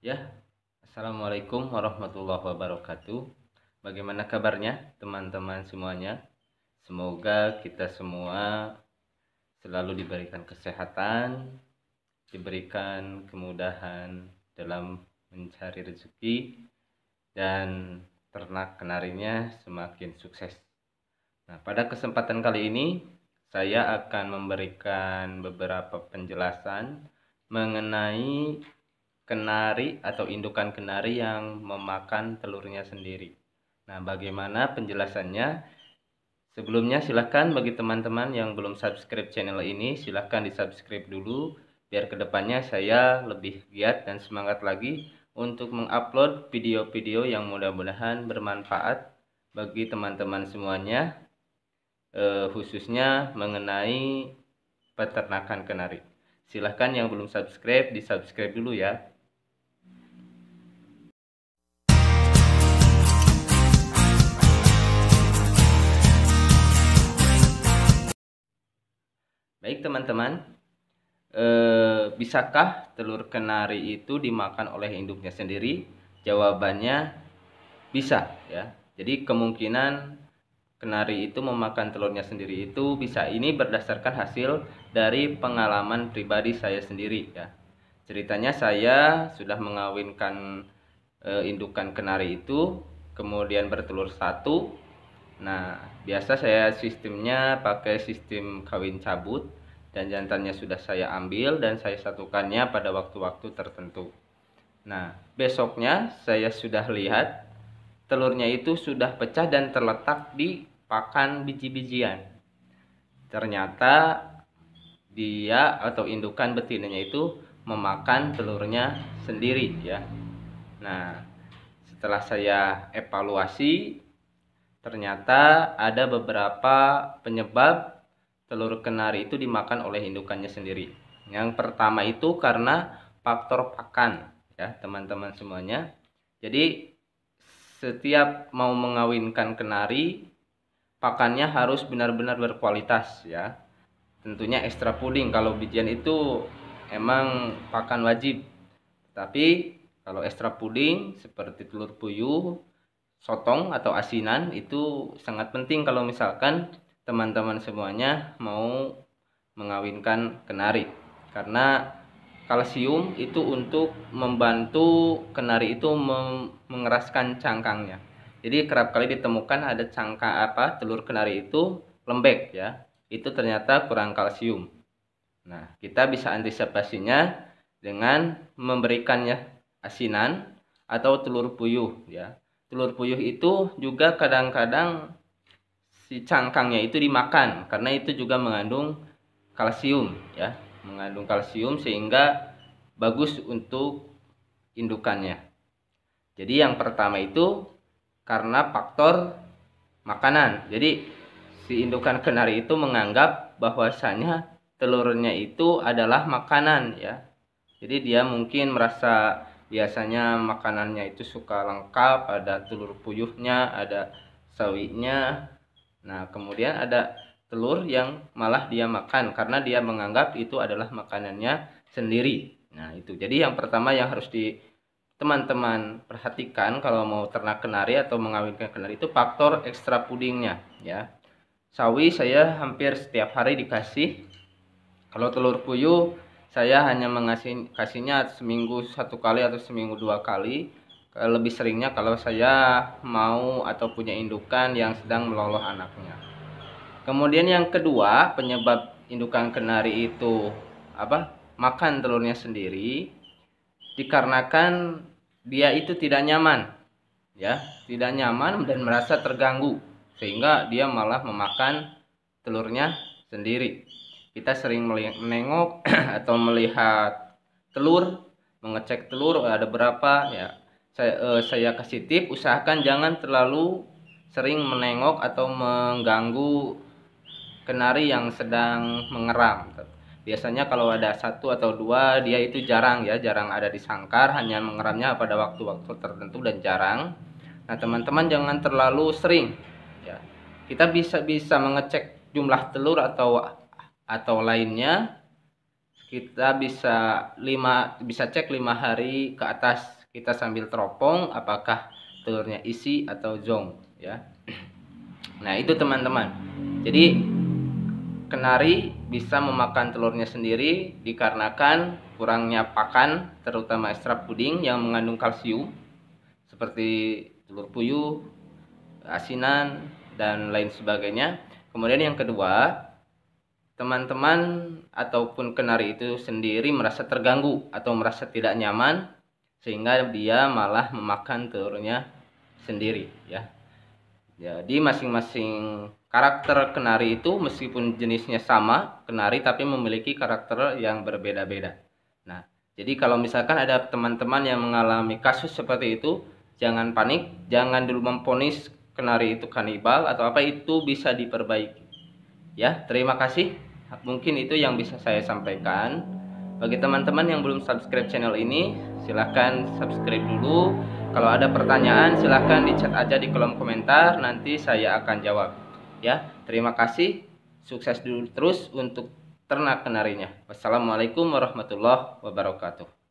Ya, Assalamualaikum warahmatullahi wabarakatuh. Bagaimana kabarnya teman-teman semuanya? Semoga kita semua selalu diberikan kesehatan, diberikan kemudahan dalam mencari rezeki, dan ternak kenarinya semakin sukses. Nah, pada kesempatan kali ini saya akan memberikan beberapa penjelasan mengenai kenari atau indukan kenari yang memakan telurnya sendiri. Nah, bagaimana penjelasannya? Sebelumnya silahkan bagi teman-teman yang belum subscribe channel ini, silahkan di subscribe dulu biar kedepannya saya lebih giat dan semangat lagi untuk mengupload video-video yang mudah-mudahan bermanfaat bagi teman-teman semuanya, khususnya mengenai peternakan kenari. Silahkan yang belum subscribe di subscribe dulu ya. Baik teman-teman, bisakah telur kenari itu dimakan oleh induknya sendiri? Jawabannya bisa ya. Jadi kemungkinan kenari itu memakan telurnya sendiri itu bisa. Ini berdasarkan hasil dari pengalaman pribadi saya sendiri ya. Ceritanya saya sudah mengawinkan indukan kenari itu, kemudian bertelur satu. Nah, biasa saya sistemnya pakai sistem kawin cabut dan jantannya sudah saya ambil dan saya satukannya pada waktu-waktu tertentu. Nah, besoknya saya sudah lihat telurnya itu sudah pecah dan terletak di pakan biji-bijian. Ternyata dia atau indukan betinanya itu memakan telurnya sendiri ya. Nah, setelah saya evaluasi, ternyata ada beberapa penyebab telur kenari itu dimakan oleh indukannya sendiri. Yang pertama itu karena faktor pakan ya teman-teman semuanya. Jadi setiap mau mengawinkan kenari, pakannya harus benar-benar berkualitas ya. Tentunya ekstra puding, kalau bijian itu emang pakan wajib. Tapi kalau ekstra puding seperti telur puyuh, sotong atau asinan itu sangat penting kalau misalkan teman-teman semuanya mau mengawinkan kenari, karena kalsium itu untuk membantu kenari itu mengeraskan cangkangnya. Jadi kerap kali ditemukan ada telur kenari itu lembek ya, itu ternyata kurang kalsium. Nah, kita bisa antisipasinya dengan memberikannya asinan atau telur puyuh ya. Telur puyuh itu juga kadang-kadang si cangkangnya itu dimakan karena itu juga mengandung kalsium ya, mengandung kalsium sehingga bagus untuk indukannya. Jadi yang pertama itu karena faktor makanan. Jadi si indukan kenari itu menganggap bahwasanya telurnya itu adalah makanan ya. Jadi dia mungkin merasa biasanya makanannya itu suka lengkap, ada telur puyuhnya, ada sawinya. Nah, kemudian ada telur yang malah dia makan karena dia menganggap itu adalah makanannya sendiri. Nah, itu. Jadi yang pertama yang harus teman-teman perhatikan kalau mau ternak kenari atau mengawinkan kenari itu faktor ekstra pudingnya ya. Sawi saya hampir setiap hari dikasih. Kalau telur puyuh saya hanya kasihnya seminggu satu kali atau seminggu dua kali. Lebih seringnya kalau saya mau atau punya indukan yang sedang meloloh anaknya. Kemudian yang kedua, penyebab indukan kenari itu makan telurnya sendiri, dikarenakan dia itu tidak nyaman ya, tidak nyaman dan merasa terganggu sehingga dia malah memakan telurnya sendiri. Kita sering menengok atau melihat telur, mengecek telur ada berapa ya. Saya kasih tip, usahakan jangan terlalu sering menengok atau mengganggu kenari yang sedang mengeram. Biasanya kalau ada satu atau dua, dia itu jarang ada di sangkar, hanya mengeramnya pada waktu-waktu tertentu dan jarang. Nah, teman-teman jangan terlalu sering ya. Kita bisa mengecek jumlah telur atau lainnya kita bisa cek 5 hari ke atas, kita sambil teropong apakah telurnya isi atau zong ya. Nah, itu teman-teman. Jadi kenari bisa memakan telurnya sendiri dikarenakan kurangnya pakan, terutama ekstrak puding yang mengandung kalsium seperti telur puyuh, asinan, dan lain sebagainya. Kemudian yang kedua, teman-teman ataupun kenari itu sendiri merasa terganggu atau merasa tidak nyaman sehingga dia malah memakan telurnya sendiri ya. Jadi masing-masing karakter kenari itu meskipun jenisnya sama kenari tapi memiliki karakter yang berbeda-beda. Nah, jadi kalau misalkan ada teman-teman yang mengalami kasus seperti itu, jangan panik, jangan dulu memvonis kenari itu kanibal atau apa, itu bisa diperbaiki. Ya, terima kasih. Mungkin itu yang bisa saya sampaikan. Bagi teman-teman yang belum subscribe channel ini, silahkan subscribe dulu. Kalau ada pertanyaan, silahkan di-chat aja di kolom komentar, nanti saya akan jawab. Ya, terima kasih. Sukses dulu terus untuk ternak kenarinya. Wassalamualaikum warahmatullahi wabarakatuh.